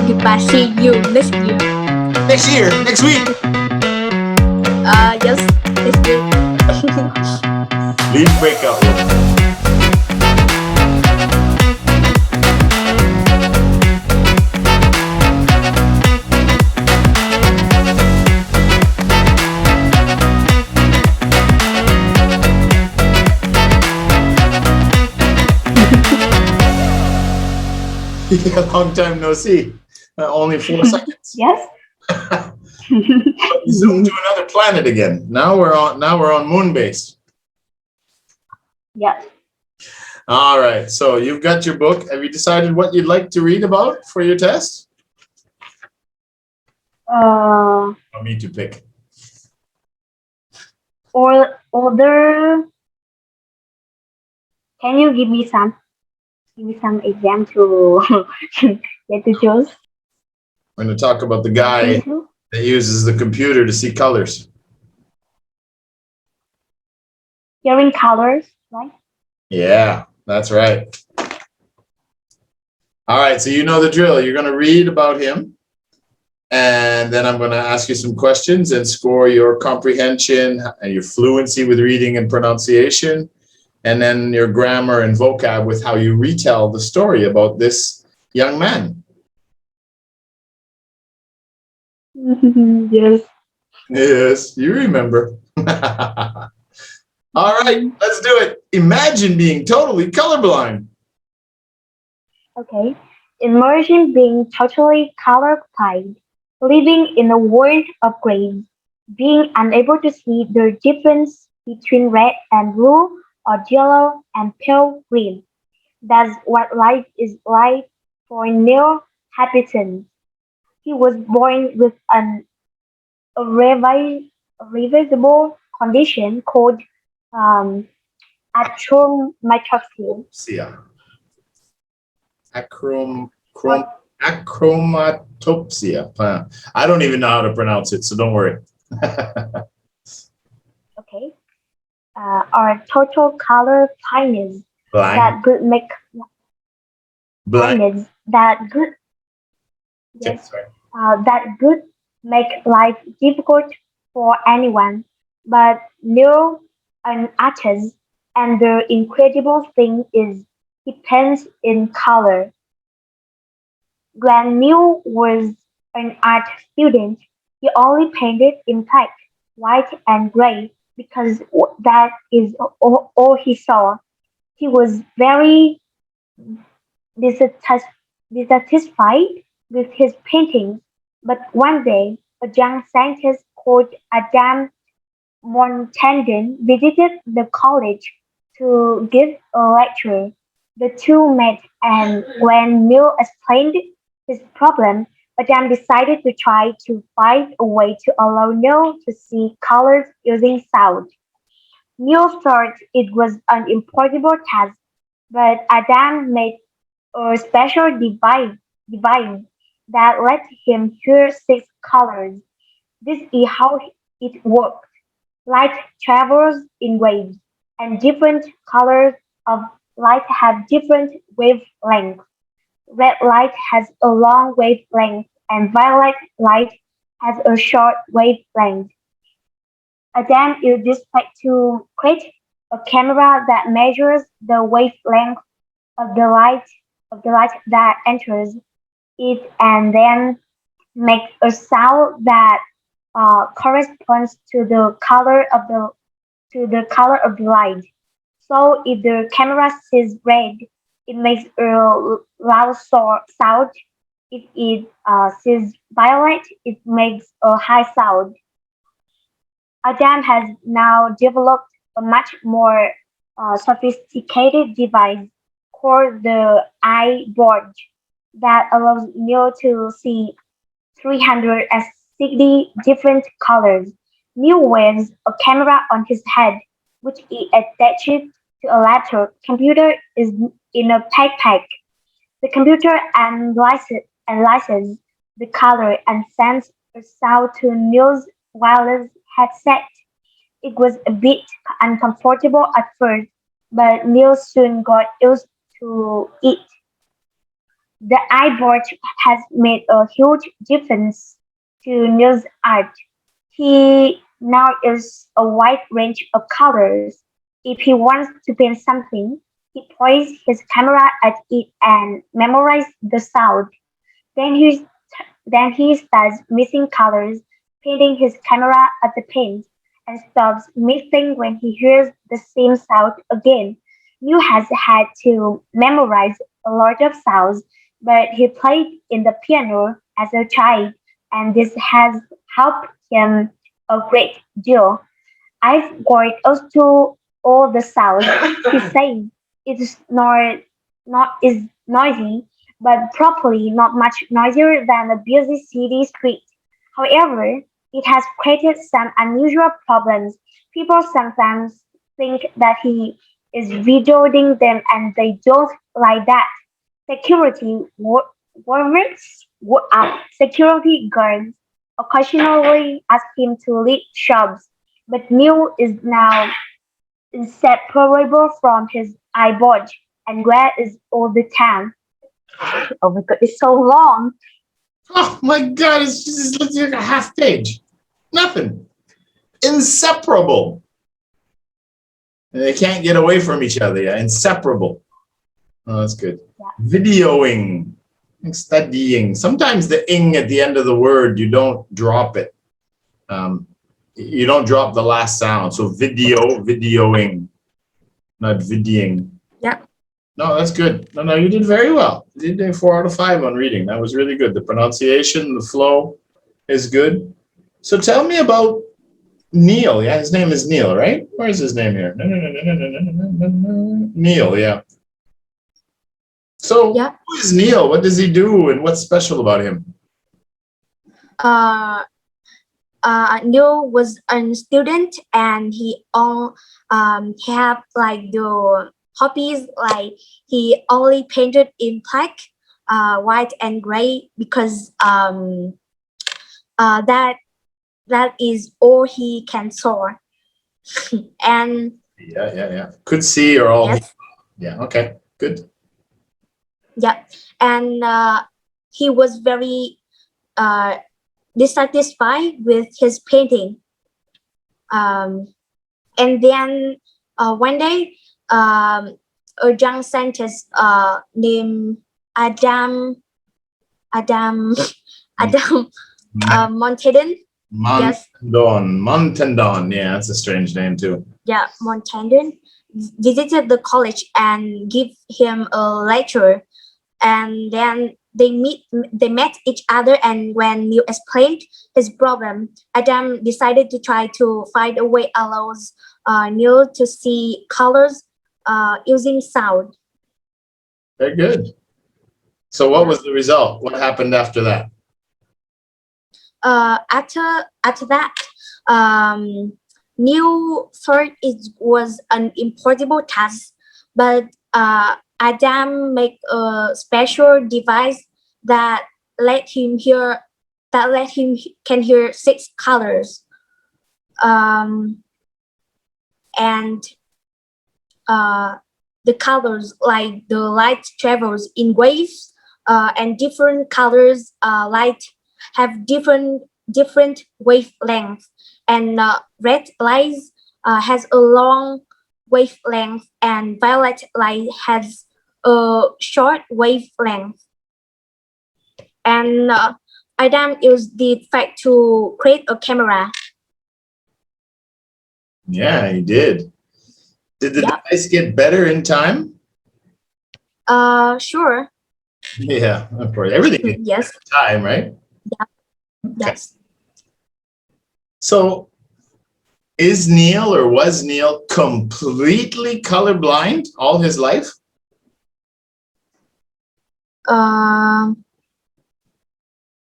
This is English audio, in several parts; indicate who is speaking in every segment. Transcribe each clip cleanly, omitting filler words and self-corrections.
Speaker 1: Goodbye. See you next year.
Speaker 2: Next year, next week.
Speaker 1: Yes, next week.
Speaker 2: Leave breakout room. Long time no see. Only 4 seconds.
Speaker 3: Yes.
Speaker 2: Zoom to another planet again. Now we're on moon base.
Speaker 3: Yes.
Speaker 2: All right. So you've got your book. Have you decided what you'd like to read about for your test?
Speaker 3: For
Speaker 2: me to pick.
Speaker 3: Or other. Can you give me some exam to get to choose?
Speaker 2: We're going to talk about the guy that uses the computer to see colors.
Speaker 3: Hearing colors, right?
Speaker 2: Yeah, that's right. All right, so you know the drill. You're going to read about him, and then I'm going to ask you some questions and score your comprehension and your fluency with reading and pronunciation, and then your grammar and vocab with how you retell the story about this young man.
Speaker 3: Yes.
Speaker 2: Yes, you remember. All right, let's do it. Imagine being totally colorblind.
Speaker 3: Okay. Imagine being totally colorblind, living in a world of gray, being unable to see the difference between red and blue or yellow and pale green. That's what life is like for Neil Harbisson. He was born with an irreversible condition called um, achromatopsia.
Speaker 2: Achromatopsia. I don't even know how to pronounce it, so don't worry.
Speaker 3: Okay. Or total color blindness that could make blindness that could yes that could make life difficult for anyone, but Neil an artist, and the incredible thing is he paints in color. When Neil was an art student, he only painted in black, white, and gray because that is all he saw. He was very dissatisfied with his paintings, but one day a young scientist called Adam Montandon visited the college to give a lecture. The two met, and when Neil explained his problem, Adam decided to try to find a way to allow Neil to see colors using sound. Neil thought it was an impossible task, but Adam made a special device that let him hear six colors. This is how it worked. Light travels in waves, and different colors of light have different wavelengths. Red light has a long wavelength, and violet light has a short wavelength. Adam used this fact to create a camera that measures the wavelength of the light that enters it and then makes a sound that corresponds to the color of the light. So if the camera sees red, it makes a loud sound. If it sees violet, it makes a high sound. Adam has now developed a much more sophisticated device called the Eyeborg that allows Neo to see 360 different colors. Neo wears a camera on his head, which is attached to a laptop. Computer is in a backpack. The computer analyzes the color and sends a sound to Neo's wireless headset. It was a bit uncomfortable at first, but Neil soon got used to it. The Eyeborg has made a huge difference to Neil's art. He now uses a wide range of colors. If he wants to paint something, he points his camera at it and memorizes the sound. Then he starts mixing colors, painting his camera at the paint, and stops mixing when he hears the same sound again. Yu has had to memorize a lot of sounds, but he played in the piano as a child, and this has helped him a great deal. I've got used to all the sounds he's saying. It's not is noisy, but probably not much noisier than a busy city street. However, it has created some unusual problems. People sometimes think that he is videoing them and they don't like that. Security security guards occasionally ask him to leave shops, but Neil is now inseparable from his iBot and Greg is all the time. Oh my god, it's so long.
Speaker 2: Oh my God, it's just looks like a half page. Nothing. Inseparable. And they can't get away from each other. Yeah, inseparable. Oh, that's good.
Speaker 3: Yeah.
Speaker 2: Videoing, studying. Sometimes the ing at the end of the word, you don't drop it. You don't drop the last sound. So videoing, not videoing.
Speaker 1: Yeah.
Speaker 2: No, that's good. No, you did very well. You did 4 out of 5 on reading. That was really good. The pronunciation, the flow is good. So tell me about Neil. Yeah, his name is Neil, right? Where's his name here? No. Neil, yeah. So
Speaker 1: Yeah.
Speaker 2: who is Neil? What does he do and what's special about him?
Speaker 1: Neil was a student and he have like the hobbies like he only painted in black, white and gray because that is all he can saw. And
Speaker 2: Yeah. Could see or all.
Speaker 1: yes,
Speaker 2: Yeah, okay, good.
Speaker 1: yeah, and he was very dissatisfied with his painting. And then one day, a young scientist named Adam Adam Montandon. Yes,
Speaker 2: Montandon. Yeah, that's a strange name too.
Speaker 1: yeah, Montandon visited the college and give him a lecture, and then they met each other, and when Neil explained his problem, Adam decided to try to find a way allows Neil to see colors using sound.
Speaker 2: Very good. So what was the result? What happened after that?
Speaker 1: After that, Neil thought it was an impossible task, but Adam made a special device that let him can hear 6 colors. And the colors like the light travels in waves, and different colors light have different wavelengths, and red light has a long wavelength and violet light has a short wavelength. And Adam used the fact to create a camera.
Speaker 2: Yeah, he did. Did the
Speaker 1: Yeah.
Speaker 2: device get better in time?
Speaker 1: Sure.
Speaker 2: Yeah, of course. Everything needs
Speaker 1: Yes.
Speaker 2: time, right?
Speaker 1: Yes.
Speaker 2: So is Neil or was Neil completely colorblind all his life?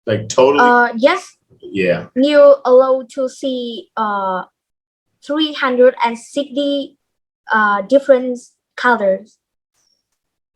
Speaker 2: Like totally?
Speaker 1: Yes.
Speaker 2: Yeah.
Speaker 1: Neil allowed to see 360 different colors.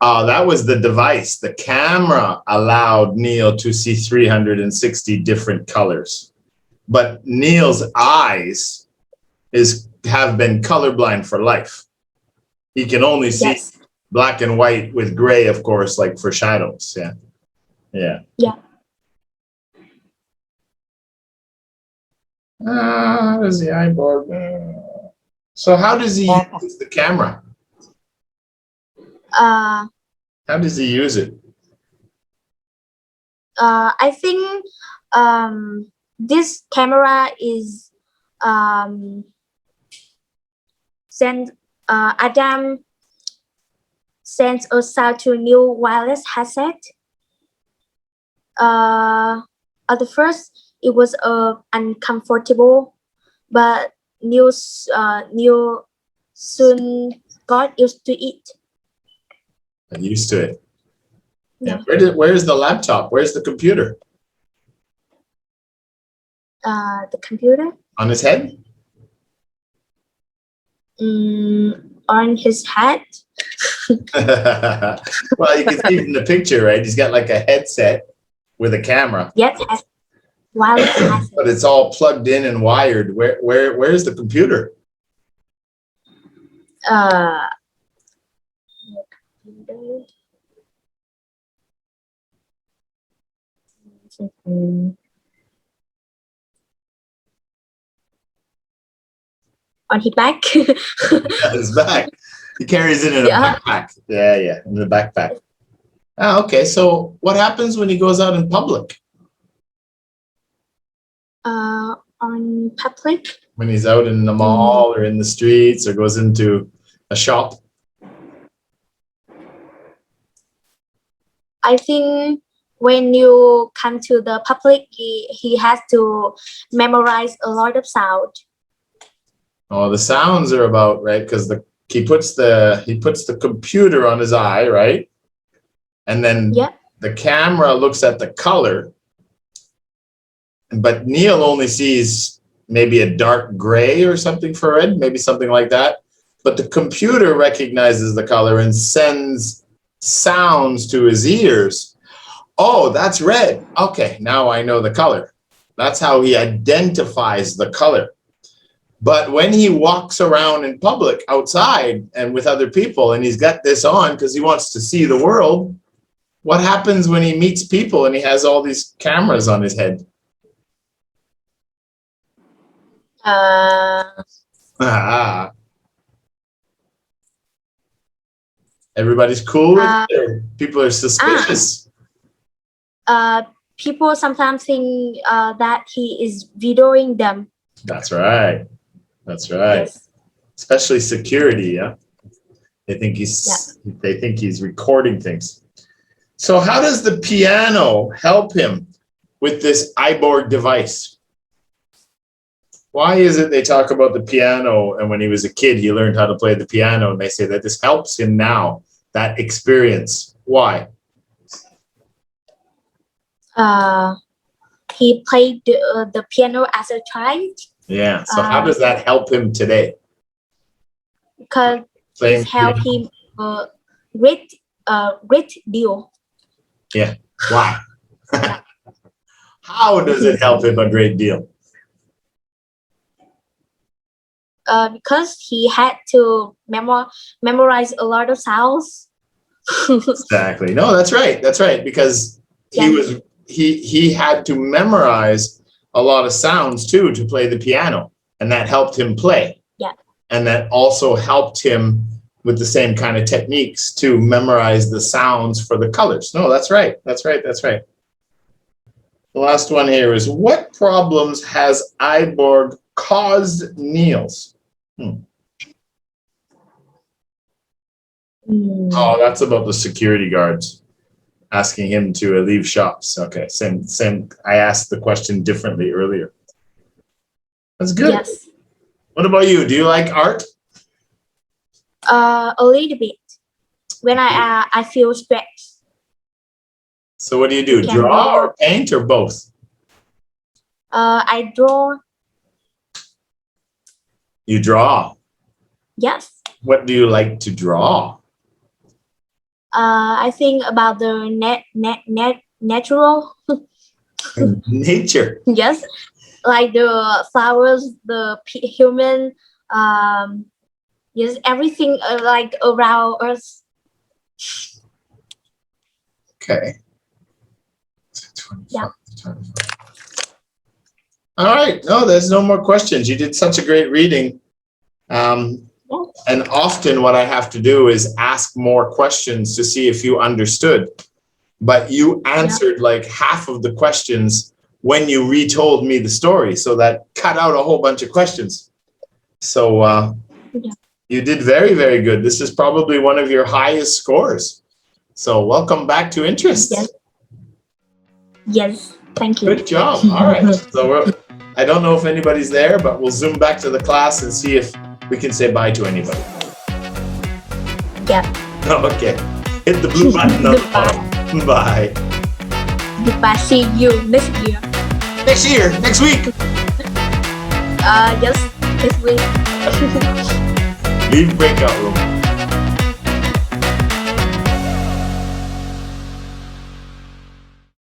Speaker 2: That was the device. The camera allowed Neil to see 360 different colors. But Neil's eyes have been colorblind for life. He can only see
Speaker 1: Yes.
Speaker 2: black and white with gray, of course, like for shadows. Yeah. Yeah.
Speaker 1: Yeah.
Speaker 2: How does the Eyeborg? So how does he use the camera?
Speaker 1: Uh,
Speaker 2: How does he use it?
Speaker 1: I think this camera is send Adam sends a sound to a new wireless headset. At the first, it was uncomfortable, but Neil soon got used to it.
Speaker 2: I'm used to it.
Speaker 1: Yeah.
Speaker 2: Where's the laptop? Where's the computer?
Speaker 1: The computer
Speaker 2: On his head?
Speaker 1: on his head.
Speaker 2: Well, you can see from the picture, right? He's got like a headset with a camera.
Speaker 1: Yes, wireless headset.
Speaker 2: But it's all plugged in and wired. Where's the computer?
Speaker 1: On his back.
Speaker 2: His back. He carries it in a backpack. Yeah, in the backpack. Ah, okay. So what happens when he goes out in public?
Speaker 1: On public.
Speaker 2: When he's out in the mall or in the streets or goes into a shop?
Speaker 1: I think when you come to the public, he has to memorize a lot of sound.
Speaker 2: Oh, the sounds are about, right? Because he puts the computer on his eye, right? And then the camera looks at the color. But Neil only sees maybe a dark gray or something for red, maybe something like that. But the computer recognizes the color and sends sounds to his ears. Oh, that's red. Okay, now I know the color. That's how he identifies the color. But when he walks around in public outside and with other people, and he's got this on because he wants to see the world, what happens when he meets people and he has all these cameras on his head? Everybody's cool with it? People are suspicious.
Speaker 1: People sometimes think that he is videoing them.
Speaker 2: That's right. That's right.
Speaker 1: Yes.
Speaker 2: Especially security, yeah. They think he's recording things. So how does the piano help him with this Eyeborg device? Why is it they talk about the piano and when he was a kid he learned how to play the piano and they say that this helps him now, that experience? Why?
Speaker 1: He played the piano as a child.
Speaker 2: Yeah. So how does that help him today?
Speaker 1: Because it helped him great deal.
Speaker 2: Yeah. Why? How does it help him a great deal?
Speaker 1: Because he had to memorize a lot of sounds.
Speaker 2: Exactly. No, that's right. That's right. Because he had to memorize a lot of sounds too to play the piano, and that helped him play.
Speaker 1: Yeah.
Speaker 2: And that also helped him with the same kind of techniques to memorize the sounds for the colors. No, that's right. That's right. That's right. The last one here is, what problems has Eyeborg caused Niels? Oh, that's about the security guards asking him to leave shops. Okay, same. I asked the question differently earlier. That's good.
Speaker 1: Yes.
Speaker 2: What about you? Do you like art?
Speaker 1: A little bit. When I feel stressed.
Speaker 2: So what do you do? Draw or paint or both?
Speaker 1: I draw.
Speaker 2: You draw.
Speaker 1: Yes.
Speaker 2: What do you like to draw?
Speaker 1: I think about the natural.
Speaker 2: Nature.
Speaker 1: Yes, like the flowers, the human. Yes, everything like around us.
Speaker 2: Okay.
Speaker 1: Yeah.
Speaker 2: All right. No, there's no more questions. You did such a great reading. And often what I have to do is ask more questions to see if you understood. But you answered like half of the questions when you retold me the story. So that cut out a whole bunch of questions. So you did very, very good. This is probably one of your highest scores. So welcome back to interest.
Speaker 1: Yes. Thank you.
Speaker 2: Good job. All right. So I don't know if anybody's there, but we'll zoom back to the class and see if we can say bye to anybody.
Speaker 1: Yeah.
Speaker 2: Okay. Hit the blue button on the bottom. Bye.
Speaker 1: Goodbye. See you next year.
Speaker 2: Next year. Next week.
Speaker 1: Yes. Next week.
Speaker 2: Leave breakout room.